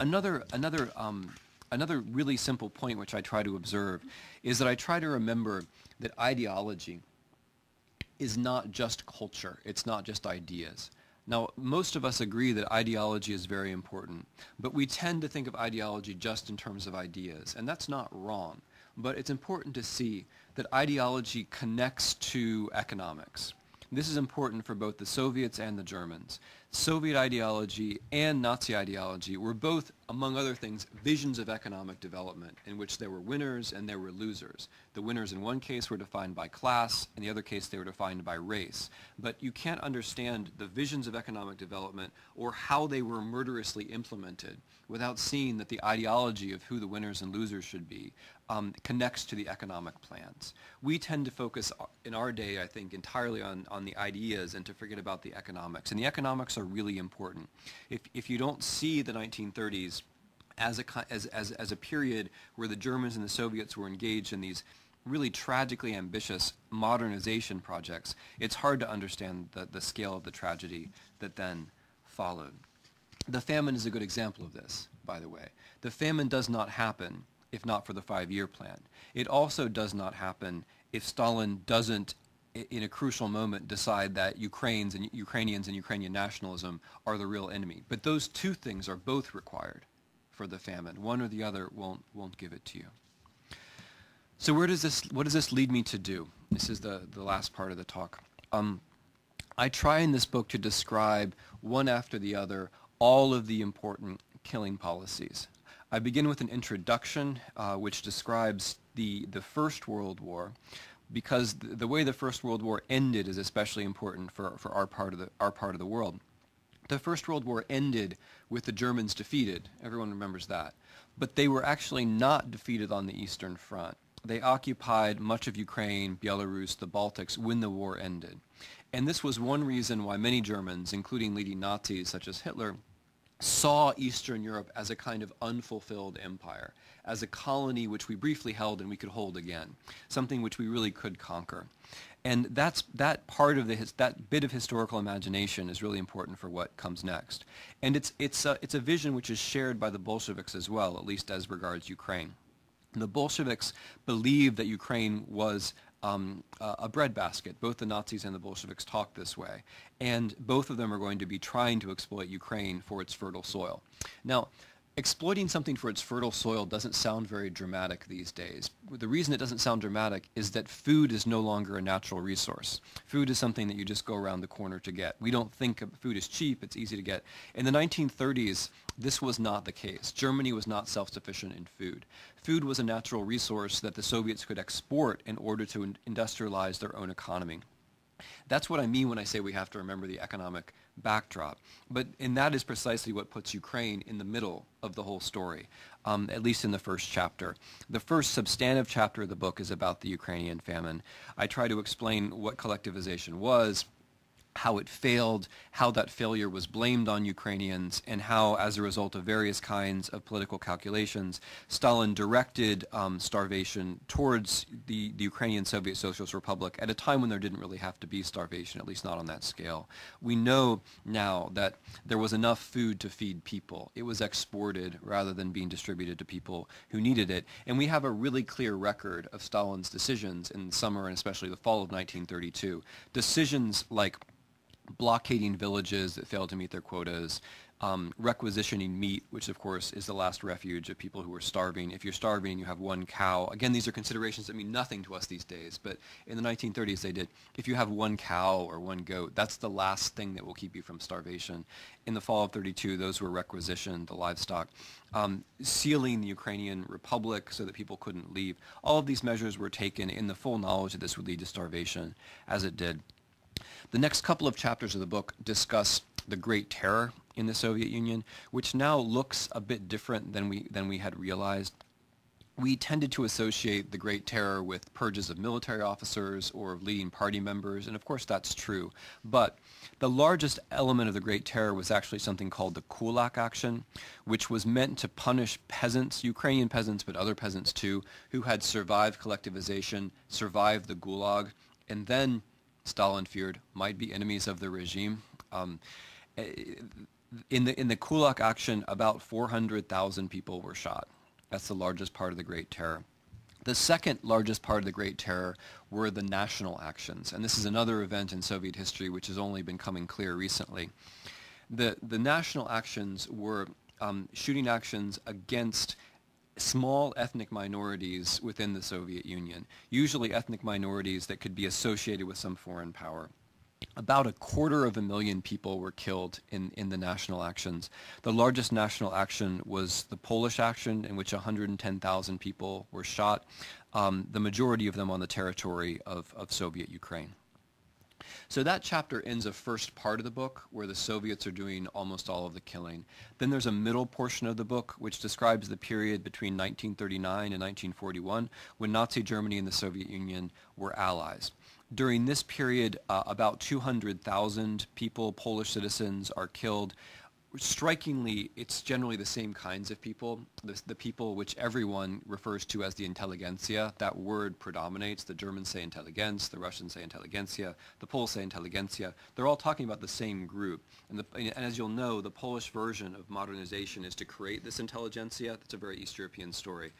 Another really simple point which I try to observe is that I try to remember that ideology is not just culture. It's not just ideas. Now, most of us agree that ideology is very important, but we tend to think of ideology just in terms of ideas, and that's not wrong. But it's important to see that ideology connects to economics. This is important for both the Soviets and the Germans. Soviet ideology and Nazi ideology were both, among other things, visions of economic development in which there were winners and there were losers. The winners in one case were defined by class, in the other case they were defined by race. But you can't understand the visions of economic development or how they were murderously implemented without seeing that the ideology of who the winners and losers should be connects to the economic plans. We tend to focus in our day, I think, entirely on the ideas and to forget about the economics. And the economics are really important. If you don't see the 1930s as a period where the Germans and the Soviets were engaged in these really tragically ambitious modernization projects, it's hard to understand the scale of the tragedy that then followed. The famine is a good example of this, by the way. The famine does not happen if not for the 5-year plan. It also does not happen if Stalin doesn't, in a crucial moment, decide that Ukrainians and Ukrainian nationalism are the real enemy. But those two things are both required for the famine. One or the other won't give it to you. So what does this lead me to do? This is the last part of the talk. I try in this book to describe, one after the other, all of the important killing policies. I begin with an introduction which describes the First World War, because the way the First World War ended is especially important for our part of the world. The First World War ended with the Germans defeated. Everyone remembers that. But they were actually not defeated on the Eastern Front. They occupied much of Ukraine, Belarus, the Baltics when the war ended. And this was one reason why many Germans, including leading Nazis such as Hitler, saw Eastern Europe as a kind of unfulfilled empire, as a colony which we briefly held and we could hold again, something which we really could conquer. And that bit of historical imagination is really important for what comes next. And it's a vision which is shared by the Bolsheviks as well, at least as regards Ukraine. The Bolsheviks believed that Ukraine was a breadbasket. Both the Nazis and the Bolsheviks talked this way. And both of them are going to be trying to exploit Ukraine for its fertile soil. Now, exploiting something for its fertile soil doesn't sound very dramatic these days. The reason it doesn't sound dramatic is that food is no longer a natural resource. Food is something that you just go around the corner to get. We don't think food is cheap, it's easy to get. In the 1930s, this was not the case. Germany was not self-sufficient in food. Food was a natural resource that the Soviets could export in order to industrialize their own economy. That's what I mean when I say we have to remember the economic backdrop. And that is precisely what puts Ukraine in the middle of the whole story, at least in the first chapter. The first substantive chapter of the book is about the Ukrainian famine. I try to explain what collectivization was, how it failed, how that failure was blamed on Ukrainians, and how, as a result of various kinds of political calculations, Stalin directed starvation towards the Ukrainian Soviet Socialist Republic at a time when there didn't really have to be starvation, at least not on that scale. We know now that there was enough food to feed people. It was exported rather than being distributed to people who needed it. And we have a really clear record of Stalin's decisions in the summer and especially the fall of 1932. Decisions like blockading villages that failed to meet their quotas, requisitioning meat, which of course is the last refuge of people who are starving. If you're starving, you have one cow. Again, these are considerations that mean nothing to us these days, but in the 1930s they did. If you have one cow or one goat, that's the last thing that will keep you from starvation. In the fall of 32, those were requisitioned, the livestock. Sealing the Ukrainian Republic so that people couldn't leave. All of these measures were taken in the full knowledge that this would lead to starvation, as it did. The next couple of chapters of the book discuss the Great Terror in the Soviet Union, which now looks a bit different than we had realized. We tended to associate the Great Terror with purges of military officers or of leading party members, and of course that's true. But the largest element of the Great Terror was actually something called the Kulak Action, which was meant to punish peasants, Ukrainian peasants, but other peasants too, who had survived collectivization, survived the Gulag, and then Stalin feared might be enemies of the regime. In the Kulak action, about 400,000 people were shot. That's the largest part of the Great Terror. The second largest part of the Great Terror were the national actions, and this is another event in Soviet history which has only been coming clear recently. The national actions were shooting actions against small ethnic minorities within the Soviet Union, usually ethnic minorities that could be associated with some foreign power. About 250,000 people were killed in the national actions. The largest national action was the Polish action, in which 110,000 people were shot, the majority of them on the territory of Soviet Ukraine. So that chapter ends a first part of the book where the Soviets are doing almost all of the killing. Then there's a middle portion of the book which describes the period between 1939 and 1941 when Nazi Germany and the Soviet Union were allies. During this period, about 200,000 people, Polish citizens, are killed. Strikingly, it's generally the same kinds of people, the people which everyone refers to as the intelligentsia. That word predominates. The Germans say intelligenz, the Russians say intelligentsia, the Poles say intelligentsia. They're all talking about the same group. And as you'll know, the Polish version of modernization is to create this intelligentsia. That's a very East European story.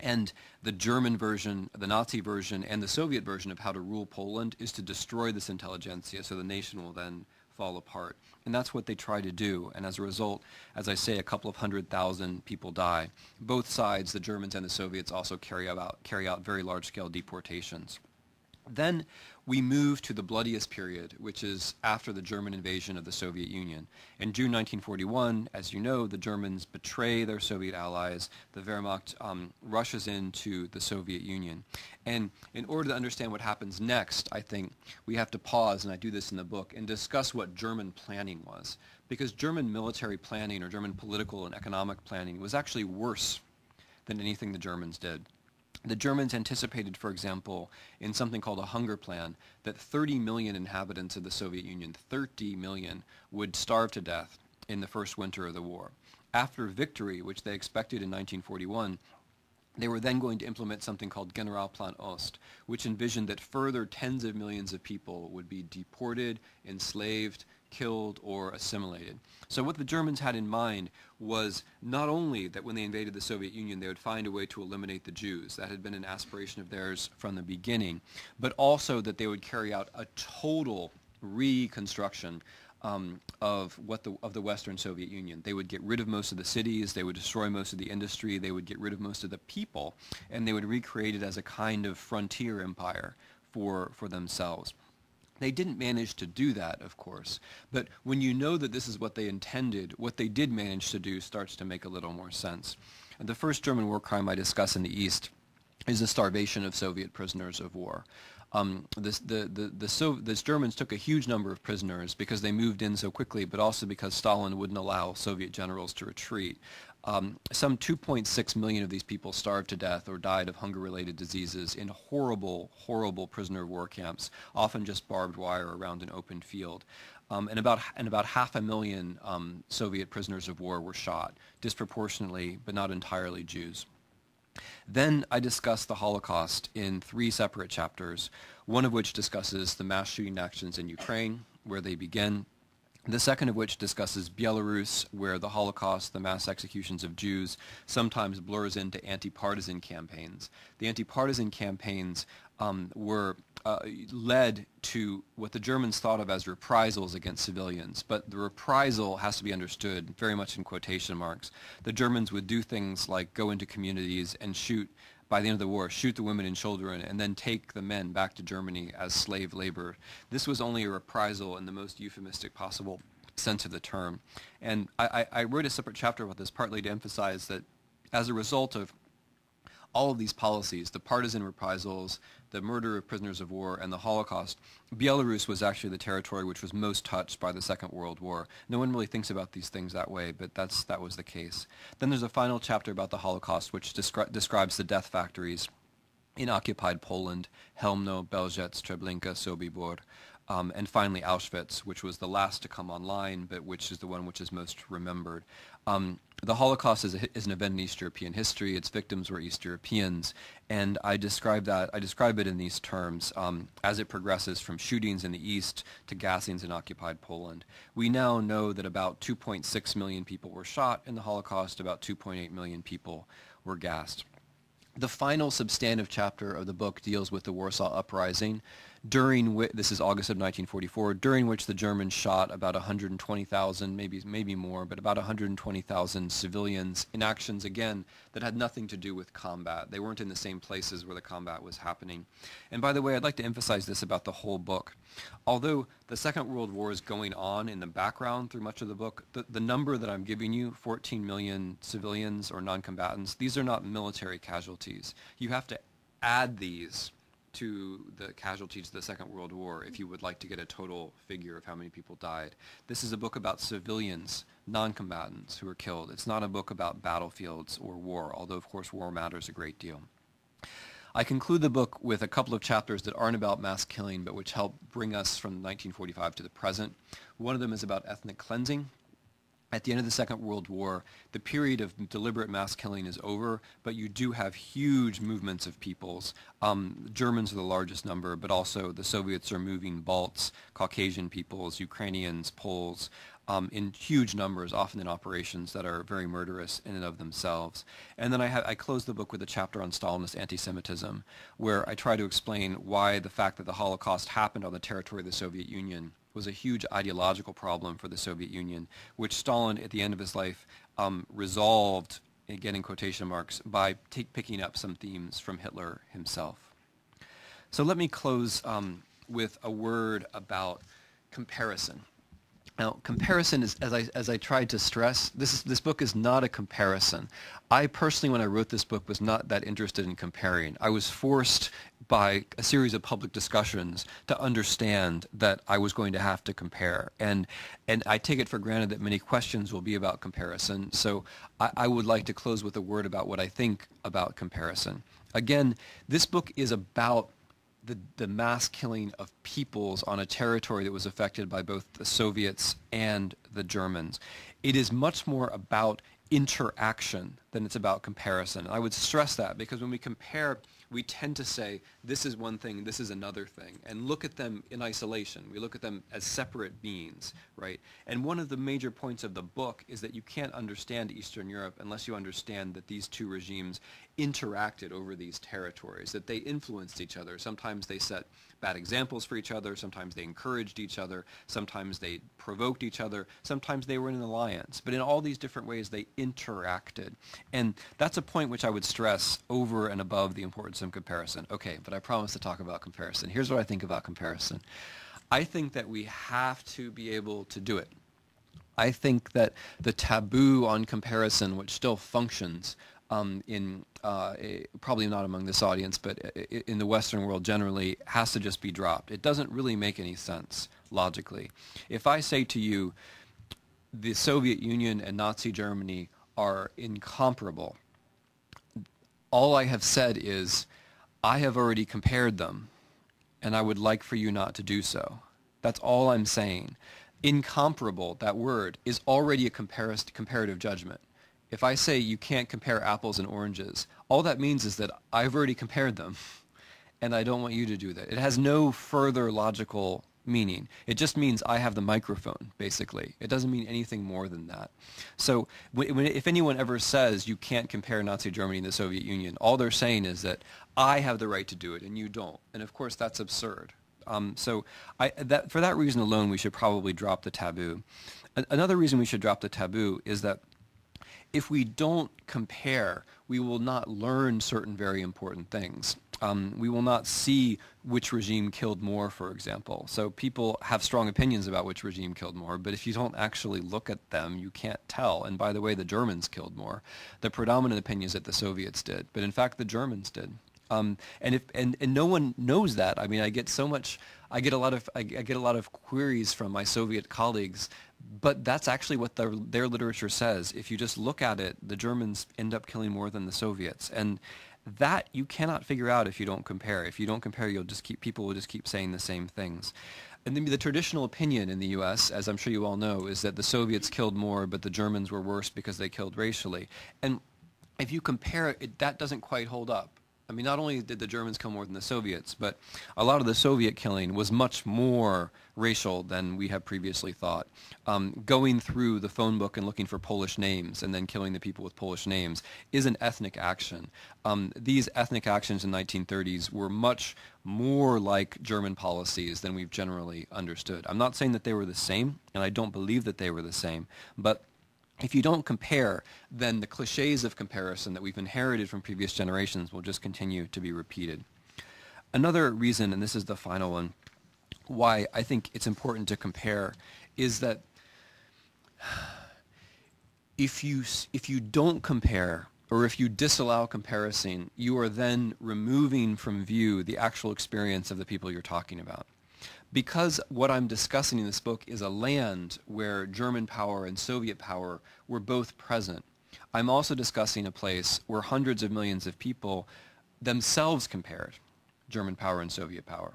And the German version, the Nazi version, and the Soviet version of how to rule Poland is to destroy this intelligentsia so the nation will then fall apart. And that's what they try to do. And as a result, as I say, a couple of 100,000 people die. Both sides, the Germans and the Soviets, also carry out very large-scale deportations. Then we move to the bloodiest period, which is after the German invasion of the Soviet Union. In June 1941, as you know, the Germans betray their Soviet allies. The Wehrmacht rushes into the Soviet Union. And in order to understand what happens next, I think we have to pause, and I do this in the book, and discuss what German planning was. Because German military planning or German political and economic planning was actually worse than anything the Germans did. The Germans anticipated, for example, in something called a hunger plan, that 30 million inhabitants of the Soviet Union, 30 million, would starve to death in the first winter of the war. After victory, which they expected in 1941, they were then going to implement something called Generalplan Ost, which envisioned that further tens of millions of people would be deported, enslaved, killed, or assimilated. So what the Germans had in mind was not only that when they invaded the Soviet Union they would find a way to eliminate the Jews, that had been an aspiration of theirs from the beginning, but also that they would carry out a total reconstruction of the Western Soviet Union. They would get rid of most of the cities, they would destroy most of the industry, they would get rid of most of the people, and they would recreate it as a kind of frontier empire for themselves. They didn't manage to do that, of course, but when you know that this is what they intended, what they did manage to do starts to make a little more sense. And the first German war crime I discuss in the East is the starvation of Soviet prisoners of war. The Germans took a huge number of prisoners because they moved in so quickly, but also because Stalin wouldn't allow Soviet generals to retreat. Some 2.6 million of these people starved to death or died of hunger-related diseases in horrible, horrible prisoner of war camps, often just barbed wire around an open field. And about 500,000 Soviet prisoners of war were shot, disproportionately, but not entirely Jews. Then I discuss the Holocaust in 3 separate chapters, one of which discusses the mass shooting actions in Ukraine, where they begin. The second of which discusses Belarus, where the Holocaust, the mass executions of Jews, sometimes blurs into anti-partisan campaigns. The anti-partisan campaigns were led to what the Germans thought of as reprisals against civilians, but the reprisal has to be understood very much in quotation marks. The Germans would do things like go into communities and shoot, by the end of the war, shoot the women and children, and then take the men back to Germany as slave labor. This was only a reprisal in the most euphemistic possible sense of the term. And I wrote a separate chapter about this partly to emphasize that as a result of all of these policies, the partisan reprisals, the murder of prisoners of war, and the Holocaust, Belarus was actually the territory which was most touched by the Second World War. No one really thinks about these things that way, but that was the case. Then there's a final chapter about the Holocaust which describes the death factories in occupied Poland, Chełmno, Belzec, Treblinka, Sobibor, and finally Auschwitz, which was the last to come online, but which is the one which is most remembered. The Holocaust is an event in East European history. Its victims were East Europeans, and I describe it in these terms as it progresses from shootings in the East to gassings in occupied Poland. We now know that about 2.6 million people were shot in the Holocaust, about 2.8 million people were gassed. The final substantive chapter of the book deals with the Warsaw Uprising, during which, this is August of 1944, during which the Germans shot about 120,000, maybe more, but about 120,000 civilians in actions, again, that had nothing to do with combat. They weren't in the same places where the combat was happening. And by the way, I'd like to emphasize this about the whole book. Although the Second World War is going on in the background through much of the book, the number that I'm giving you, 14 million civilians or non-combatants, these are not military casualties. You have to add these to the casualties of the Second World War if you would like to get a total figure of how many people died. This is a book about civilians, non-combatants who were killed. It's not a book about battlefields or war, although of course war matters a great deal. I conclude the book with a couple of chapters that aren't about mass killing, but which help bring us from 1945 to the present. One of them is about ethnic cleansing. At the end of the Second World War, the period of deliberate mass killing is over, but you do have huge movements of peoples. Germans are the largest number, but also the Soviets are moving Balts, Caucasian peoples, Ukrainians, Poles, in huge numbers, often in operations that are very murderous in and of themselves. And then I close the book with a chapter on Stalinist anti-Semitism, where I try to explain why the fact that the Holocaust happened on the territory of the Soviet Union was a huge ideological problem for the Soviet Union, which Stalin, at the end of his life, resolved, again in quotation marks, by picking up some themes from Hitler himself. So let me close with a word about comparison. Now, comparison is, as I tried to stress, this book is not a comparison. I personally, when I wrote this book, was not that interested in comparing. I was forced by a series of public discussions to understand that I was going to have to compare. And I take it for granted that many questions will be about comparison. So I would like to close with a word about what I think about comparison. Again, this book is about the mass killing of peoples on a territory that was affected by both the Soviets and the Germans. It is much more about interaction than it's about comparison. I would stress that because when we compare, we tend to say this is one thing, this is another thing, and look at them in isolation. We look at them as separate beings, right? And one of the major points of the book is that you can't understand Eastern Europe unless you understand that these two regimes interacted over these territories, that they influenced each other. Sometimes they set bad examples for each other, sometimes they encouraged each other, sometimes they provoked each other, sometimes they were in an alliance. But in all these different ways, they interacted. And that's a point which I would stress over and above the importance of comparison. Okay, but I promise to talk about comparison. Here's what I think about comparison. I think that we have to be able to do it. I think that the taboo on comparison, which still functions probably not among this audience, but in the Western world generally, has to just be dropped. It doesn't really make any sense logically. If I say to you, the Soviet Union and Nazi Germany are incomparable, all I have said is, I have already compared them, and I would like for you not to do so. That's all I'm saying. Incomparable, that word, is already a comparative judgment. If I say you can't compare apples and oranges, all that means is that I've already compared them, and I don't want you to do that. It has no further logical meaning. It just means I have the microphone, basically. It doesn't mean anything more than that. So if anyone ever says you can't compare Nazi Germany and the Soviet Union, all they're saying is that I have the right to do it and you don't. And of course, that's absurd. For that reason alone, we should probably drop the taboo. Another reason we should drop the taboo is that if we don't compare, we will not learn certain very important things. We will not see which regime killed more, for example. So people have strong opinions about which regime killed more, but if you don't actually look at them, you can't tell. And by the way, the Germans killed more. The predominant opinion is that the Soviets did, but in fact the Germans did. And no one knows that. I mean, I get a lot of queries from my Soviet colleagues, but that's actually what their literature says. If you just look at it, the Germans end up killing more than the Soviets, and that you cannot figure out if you don't compare. If you don't compare, people will just keep saying the same things. And the traditional opinion in the U.S., as I'm sure you all know, is that the Soviets killed more, but the Germans were worse because they killed racially. And if you compare it, that doesn't quite hold up. I mean, not only did the Germans kill more than the Soviets, but a lot of the Soviet killing was much more racial than we have previously thought. Going through the phone book and looking for Polish names and then killing the people with Polish names is an ethnic action. These ethnic actions in the 1930s were much more like German policies than we've generally understood. I'm not saying that they were the same, and I don't believe that they were the same, but if you don't compare, then the cliches of comparison that we've inherited from previous generations will just continue to be repeated. Another reason, and this is the final one, why I think it's important to compare is that if you don't compare, or if you disallow comparison, you are then removing from view the actual experience of the people you're talking about. Because what I'm discussing in this book is a land where German power and Soviet power were both present, I'm also discussing a place where hundreds of millions of people themselves compared German power and Soviet power.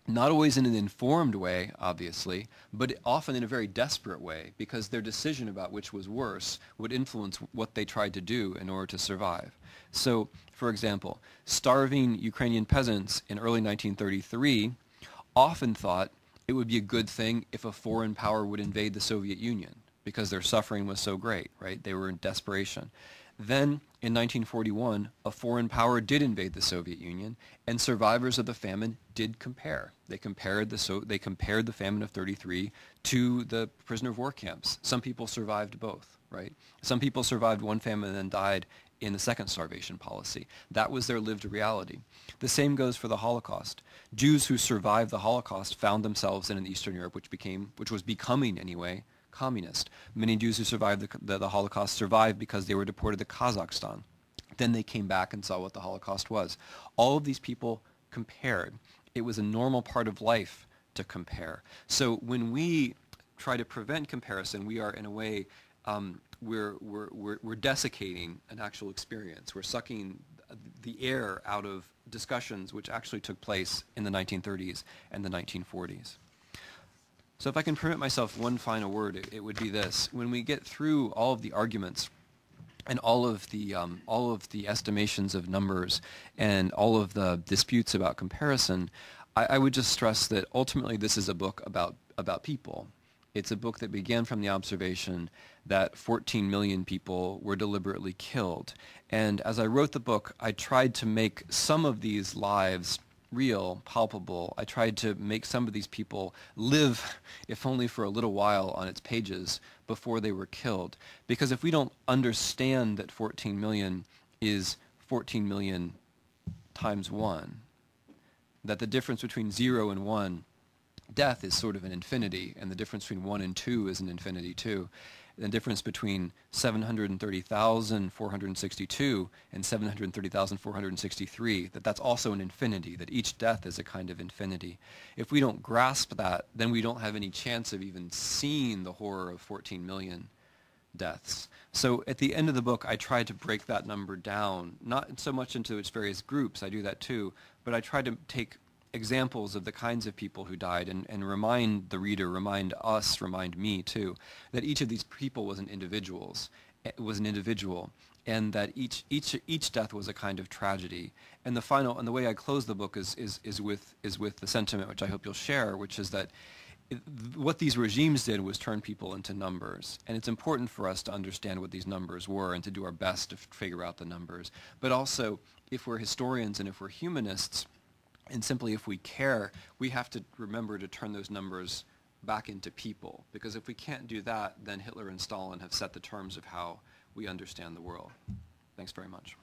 Not always in an informed way, obviously, but often in a very desperate way, because their decision about which was worse would influence what they tried to do in order to survive. So, for example, starving Ukrainian peasants in early 1933 often thought it would be a good thing if a foreign power would invade the Soviet Union because their suffering was so great, right? They were in desperation. Then, in 1941, a foreign power did invade the Soviet Union, and survivors of the famine did compare. They compared the famine of 33 to the prisoner of war camps. Some people survived both, right? Some people survived one famine and then died in the second starvation policy. That was their lived reality. The same goes for the Holocaust. Jews who survived the Holocaust found themselves in an Eastern Europe which was becoming anyway communist. Many Jews who survived the Holocaust survived because they were deported to Kazakhstan. Then they came back and saw what the Holocaust was. All of these people compared. It was a normal part of life to compare. So when we try to prevent comparison, we are in a way we're desiccating an actual experience. We're sucking the air out of discussions which actually took place in the 1930s and the 1940s. So if I can permit myself one final word, it would be this. When we get through all of the arguments and all of the estimations of numbers and all of the disputes about comparison, I would just stress that ultimately this is a book about people. It's a book that began from the observation that 14 million people were deliberately killed. And as I wrote the book, I tried to make some of these lives real, palpable. I tried to make some of these people live, if only for a little while, on its pages before they were killed. Because if we don't understand that 14 million is 14 million times 1, that the difference between 0 and 1, death is sort of an infinity, and the difference between 1 and 2 is an infinity too. The difference between 730,462 and 730,463, that's also an infinity, that each death is a kind of infinity. If we don't grasp that, then we don't have any chance of even seeing the horror of 14 million deaths. So at the end of the book, I tried to break that number down, not so much into its various groups, I do that too, but I tried to take examples of the kinds of people who died and remind the reader, remind us, remind me too, that each of these people was an individual, and that each death was a kind of tragedy. And the way I close the book is with the sentiment which I hope you'll share, which is that what these regimes did was turn people into numbers. And it's important for us to understand what these numbers were and to do our best to figure out the numbers. But also, if we're historians and if we're humanists, and simply if we care, we have to remember to turn those numbers back into people. Because if we can't do that, then Hitler and Stalin have set the terms of how we understand the world. Thanks very much.